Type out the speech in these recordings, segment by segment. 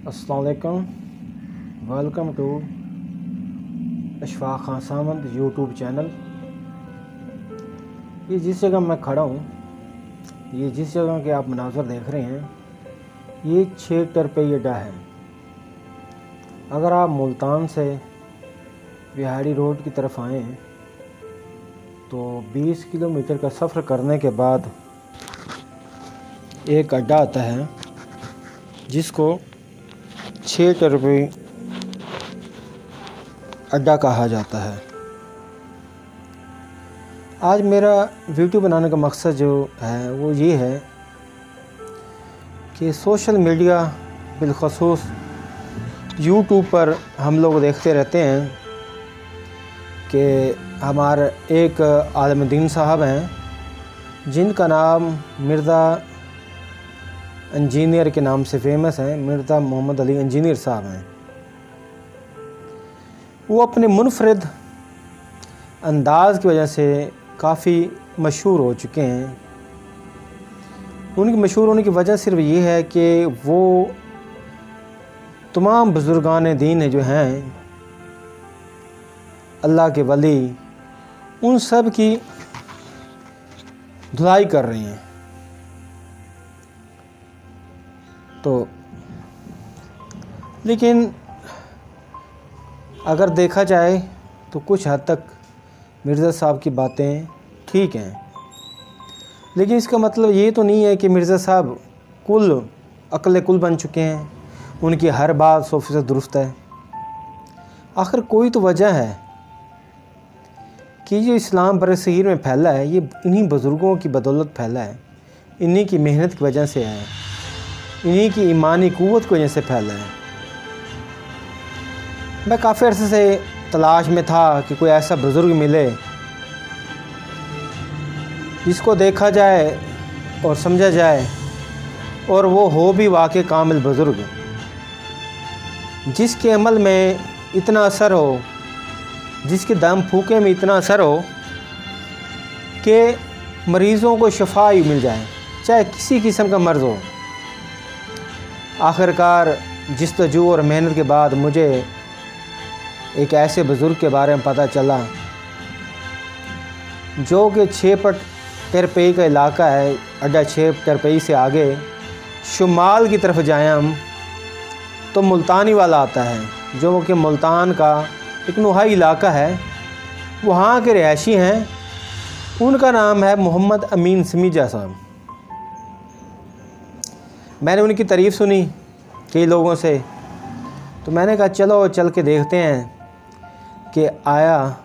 अस्सलाम वालेकुम, welcome to Ashfaq Khan Samant YouTube channel. ये जिस जगह मैं खड़ा हूँ, ये जिस जगह के आप मनाज़र देख रहे हैं, ये 6 टरपई अड्डा है। अगर आप मुल्तान से बिहारी रोड की तरफ आएँ तो 20 किलोमीटर का सफ़र करने के बाद एक अड्डा आता है जिसको 6 टरपई अड्डा कहा जाता है। आज मेरा वीडियो बनाने का मकसद जो है वो ये है कि सोशल मीडिया बिलखसूस यूट्यूब पर हम लोग देखते रहते हैं कि हमारे एक आलिम दीन साहब हैं जिनका नाम मिर्ज़ा इंजीनियर के नाम से फेमस है, मिर्ज़ा मोहम्मद अली इंजीनियर साहब हैं। वो अपने मुनफरिद अंदाज़ की वजह से काफ़ी मशहूर हो चुके हैं। उनकी मशहूर होने की वजह सिर्फ ये है कि वो तमाम बुज़ुर्गान दीन जो हैं, अल्लाह के वली, उन सब की धुलाई कर रहे हैं। तो लेकिन अगर देखा जाए तो कुछ हद तक मिर्ज़ा साहब की बातें ठीक हैं, लेकिन इसका मतलब ये तो नहीं है कि मिर्ज़ा साहब कुल अक्ल कुल बन चुके हैं, उनकी हर बात 100% दुरुस्त है। आखिर कोई तो वजह है कि जो इस्लाम बरसगीर में फैला है ये इन्हीं बुज़ुर्गों की बदौलत फैला है, इन्हीं की मेहनत की वजह से है, इन्हीं की ईमानी क़ुव्वत की वजह से फैला है। मैं काफ़ी अर्से से तलाश में था कि कोई ऐसा बुज़ुर्ग मिले जिसको देखा जाए और समझा जाए और वो हो भी वाक़ई कामिल बुज़ुर्ग, जिसके अमल में इतना असर हो, जिसके दम फूके में इतना असर हो कि मरीज़ों को शफा ही मिल जाए, चाहे किसी किस्म का मर्ज़ हो। आखिरकार जिस्तजू और मेहनत के बाद मुझे एक ऐसे बुज़ुर्ग के बारे में पता चला जो कि 6 टरपई का इलाका है, अड्डा 6 टरपई से आगे शुमाल की तरफ जाएं हम तो मुल्तानी वाला आता है, जो कि मुल्तान का एक नुहाई इलाका है। वहाँ के रहायशी हैं, उनका नाम है मोहम्मद अमीन समीजा साहब। मैंने उनकी तारीफ़ सुनी कई लोगों से, तो मैंने कहा चलो चल के देखते हैं कि आया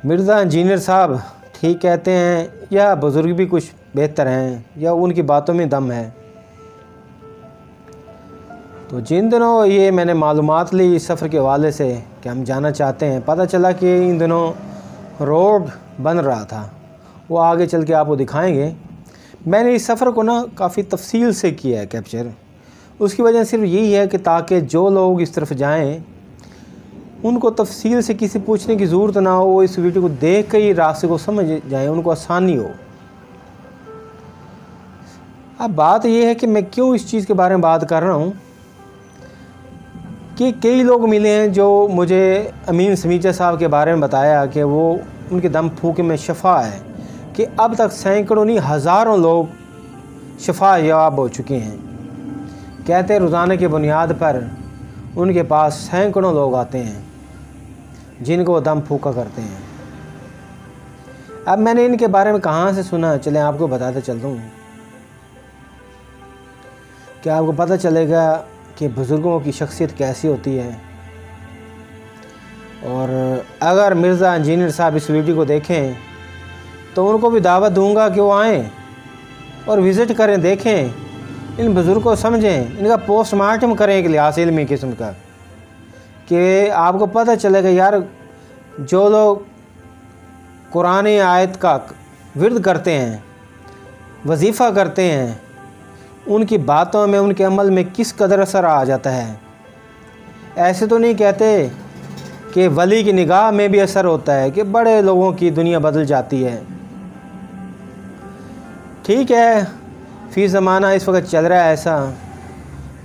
मिर्ज़ा इंजीनियर साहब ठीक कहते हैं या बुज़ुर्ग भी कुछ बेहतर हैं या उनकी बातों में दम है। तो जिन दिनों ये मैंने मालूमात ली इस सफ़र के हवाले से कि हम जाना चाहते हैं, पता चला कि इन दिनों रोड बन रहा था, वो आगे चल के आपको दिखाएंगे। मैंने इस सफ़र को ना काफ़ी तफसील से किया है कैप्चर। उसकी वजह सिर्फ यही है कि ताकि जो लोग इस तरफ जाएं उनको तफसील से किसी पूछने की ज़रूरत ना हो, वो इस वीडियो को देख कर ही रास्ते को समझ जाएं, उनको आसानी हो। अब बात यह है कि मैं क्यों इस चीज़ के बारे में बात कर रहा हूँ कि कई लोग मिले हैं जो मुझे अमीन समीजा साहब के बारे में बताया कि वो उनके दम फूके में शफा है, कि अब तक सैकड़ों नहीं हज़ारों लोग शफा याब हो चुके हैं। कहते हैं रोज़ाना की बुनियाद पर उनके पास सैकड़ों लोग आते हैं जिनको वो दम फूका करते हैं। अब मैंने इनके बारे में कहाँ से सुना, चलें आपको बताते चलता हूँ, क्या आपको पता चलेगा कि बुज़ुर्गों की शख्सियत कैसी होती है। और अगर मिर्ज़ा इंजीनियर साहब इस वीडियो को देखें तो उनको भी दावत दूंगा कि वो आएँ और विज़िट करें, देखें, इन बुज़ुर्ग को समझें, इनका पोस्टमार्टम करें एक लिहाज इल्मी किस्म का, कि आपको पता चलेगा यार जो लोग कुरान आयत का विर्द करते हैं, वजीफ़ा करते हैं, उनकी बातों में, उनके अमल में किस कदर असर आ जाता है। ऐसे तो नहीं कहते कि वली की निगाह में भी असर होता है, कि बड़े लोगों की दुनिया बदल जाती है। ठीक है, फ़ी ज़माना इस वक्त चल रहा है ऐसा